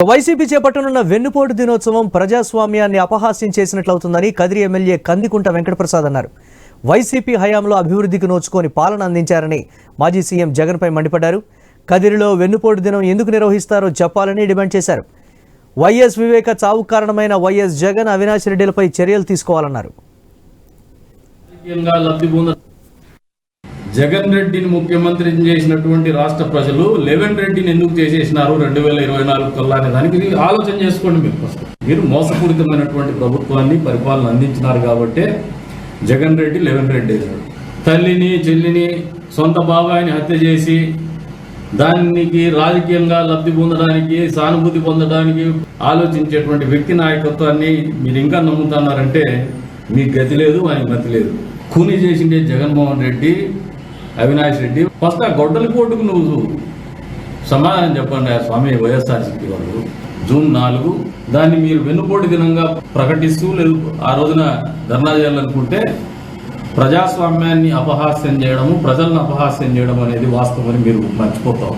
YCP చేపట్టనున్న వెన్నుపోటు దినోత్సవం ప్రజాస్వామ్యాన్ని అపహాస్యం చేసినట్లవుతుందని కదిరి ఎమ్మెల్యే కందికుంట వెంకటప్రసాద్ అన్నారు. వైసీపీ హయాంలో అభివృద్ధికి నోచుకొని పాలన అందించారని మాజీ సీఎం జగన్పై మండిపడ్డారు. కదిరిలో వెన్నుపోటు దినం ఎందుకు నిర్వహిస్తారో చెప్పాలని డిమాండ్ చేశారు. వైఎస్ వివేక చావు కారణమైన వైఎస్ జగన్, అవినాష్ రెడ్డిలపై చర్యలు తీసుకోవాలన్నారు. జగన్ రెడ్డిని ముఖ్యమంత్రి చేసినటువంటి రాష్ట్ర ప్రజలు లెవెన్ రెడ్డిని ఎందుకు చేసేసినారు 2024 కల్లా అనే దానికి ఆలోచన చేసుకోండి. మీరు మోసపూరితమైనటువంటి ప్రభుత్వాన్ని పరిపాలన అందించినారు కాబట్టి జగన్ రెడ్డి లెవెన్ రెడ్డి అయ్యాడు. తల్లిని చెల్లిని సొంత బాబాయిని హత్య చేసి దానికి రాజకీయంగా లబ్ధి పొందడానికి సానుభూతి పొందడానికి ఆలోచించేటువంటి వ్యక్తి నాయకత్వాన్ని మీరు ఇంకా నమ్ముతున్నారంటే మీకు గతి లేదు, ఆయన గతి లేదు. కూని చేసిండే జగన్మోహన్ రెడ్డి, అవినాష్ రెడ్డి ఫస్ట్ ఆ గొడ్డల కోటుకు నువ్వు సమాధానం చెప్పండి. ఆ స్వామి వైఎస్ఆర్సీపీ వాళ్ళు జూన్ 4 దాన్ని మీరు వెన్నుపోటు దినంగా ప్రకటిస్తూ లేదు ఆ రోజున ధర్నా చేయాలనుకుంటే ప్రజాస్వామ్యాన్ని అపహాస్యం చేయడము, ప్రజలను అపహాస్యం చేయడం అనేది వాస్తవమని మీరు మర్చిపోతారు.